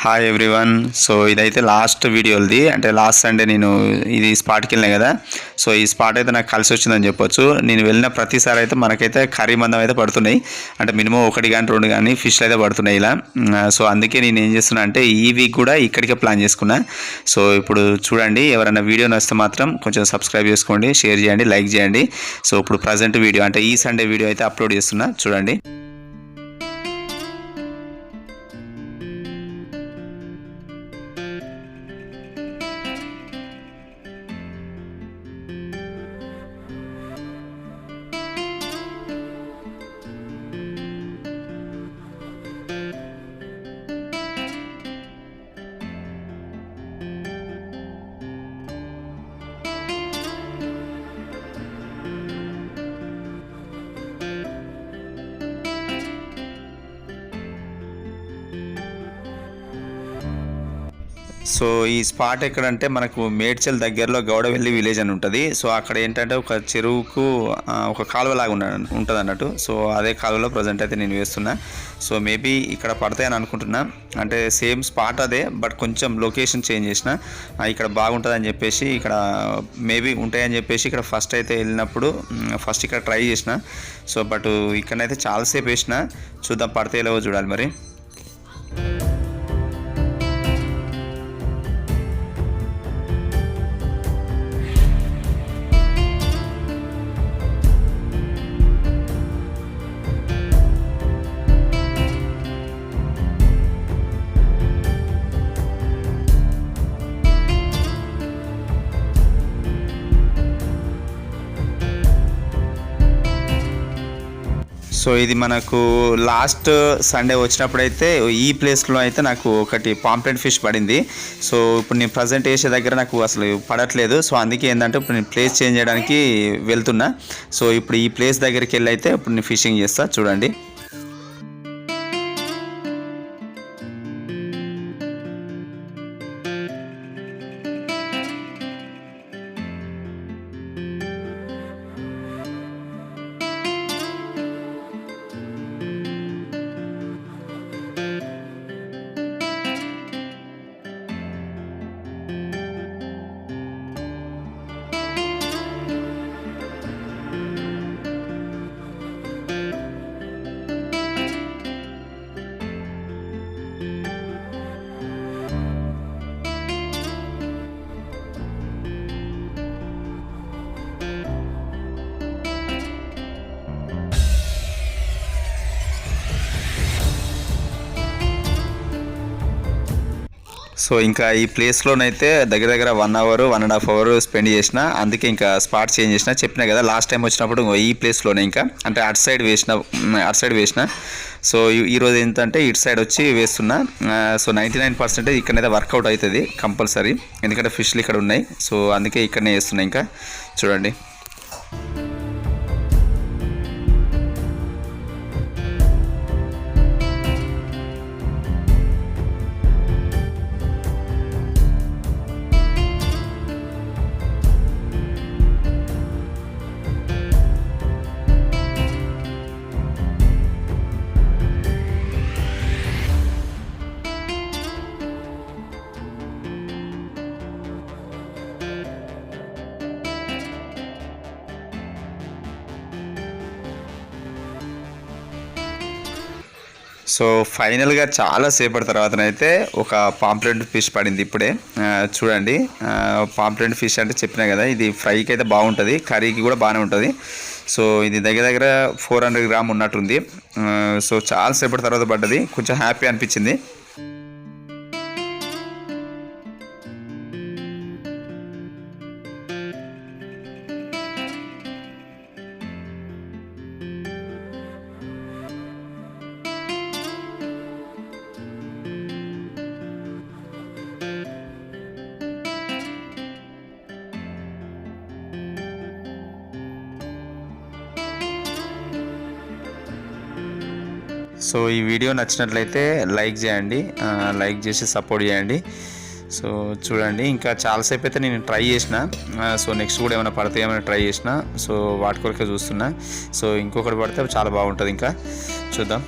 Hi everyone. So ఇదైతే last వీడియోది, అంటే last Sunday నేను ఇది స్పాట్కి వెళ్ళినా కదా. సో ఈ స్పాట్ అయితే నాకు కలిసి వచ్చిందని చెప్పొచ్చు. నేను వెళ్ళిన ప్రతిసారి అయితే మనకైతే కర్రీ మందం అయితే పడుతున్నాయి, అంటే మినిమం 1 కానీ 2 కానీ ఫిష్లు అయితే పడుతున్నాయి ఇలా. సో అందుకే నేను ఏం చేస్తున్నా అంటే ఈ వీక్ కూడా ఇక్కడికే ప్లాన్ చేసుకున్నా. సో ఇప్పుడు చూడండి, ఎవరైనా వీడియో నచ్చితే మాత్రం కొంచెం సబ్స్క్రైబ్ చేసుకోండి, షేర్ చేయండి, లైక్ చేయండి. సో ఇప్పుడు ప్రజెంట్ వీడియో అంటే ఈ సండే వీడియో అయితే అప్లోడ్ చేస్తున్నా, చూడండి. సో ఈ స్పాట్ ఎక్కడంటే మనకు మేడ్చల్ దగ్గరలో గౌడవెల్లి విలేజ్ అని ఉంటుంది. సో అక్కడ ఏంటంటే ఒక చెరువుకు ఒక కాలువలాగా ఉంటుంది అన్నట్టు. సో అదే కాలువలో ప్రజెంట్ అయితే నేను వేస్తున్నా. సో మేబీ ఇక్కడ పడతాయని అనుకుంటున్నా, అంటే సేమ్ స్పాట్ అదే, బట్ కొంచెం లొకేషన్ చేంజ్ చేసిన. ఇక్కడ బాగుంటుందని చెప్పేసి ఇక్కడ మేబీ ఉంటాయని చెప్పేసి ఇక్కడ ఫస్ట్ అయితే వెళ్ళినప్పుడు ఫస్ట్ ఇక్కడ ట్రై చేసిన. సో బట్ ఇక్కడనైతే చాలాసేపు వేసిన, చూద్దాం పడతాయో చూడాలి మరి. సో ఇది మనకు లాస్ట్ సండే వచ్చినప్పుడైతే ఈ ప్లేస్లో అయితే నాకు ఒకటి పాంప్లెట్ ఫిష్ పడింది. సో ఇప్పుడు నేను ప్రజెంట్ వేసే దగ్గర నాకు అసలు పడట్లేదు. సో అందుకే ఏంటంటే ఇప్పుడు నేను ప్లేస్ చేంజ్ చేయడానికి వెళ్తున్నా. సో ఇప్పుడు ఈ ప్లేస్ దగ్గరికి వెళ్ళి అయితే ఇప్పుడు నేను ఫిషింగ్ చేస్తా, చూడండి. సో ఇంకా ఈ ప్లేస్లోనైతే దగ్గర దగ్గర 1 అవర్ 1.5 అవర్ స్పెండ్ చేసిన. అందుకే ఇంకా స్పాట్ చేంజ్ చేసిన. చెప్పినా కదా లాస్ట్ టైం వచ్చినప్పుడు ఈ ప్లేస్లోనే ఇంకా అంటే అటు సైడ్ వేసిన. సో ఈరోజు ఏంటంటే ఇటు సైడ్ వచ్చి వేస్తున్నా. సో 99% ఇక్కడైతే వర్కౌట్ అవుతుంది కంపల్సరీ, ఎందుకంటే ఫిష్లు ఇక్కడ ఉన్నాయి. సో అందుకే ఇక్కడనే వేస్తున్నా. ఇంకా చూడండి. సో ఫైనల్గా చాలా సేపటి తర్వాతనైతే ఒక పాంప్లెట్ ఫిష్ పడింది ఇప్పుడే, చూడండి. పాంప్లెట్ ఫిష్ అంటే చెప్పినా కదా, ఇది ఫ్రైకి అయితే బాగుంటుంది, కర్రీకి కూడా బాగానే ఉంటుంది. సో ఇది దగ్గర దగ్గర 400 గ్రామ్ ఉన్నట్టుంది. సో చాలా సేపటి తర్వాత పడ్డది, కొంచెం హ్యాపీ అనిపించింది. సో ఈ వీడియో నచ్చినట్లయితే లైక్ చేయండి, లైక్ చేసి సపోర్ట్ చేయండి. సో చూడండి, ఇంకా చాలాసేపు అయితే నేను ట్రై చేసిన. సో నెక్స్ట్ కూడా ఏమైనా పడతాయేమైనా ట్రై చేసిన. సో వాటి కొరకే చూస్తున్నా. సో ఇంకొకటి పడితే చాలా బాగుంటుంది, ఇంకా చూద్దాం.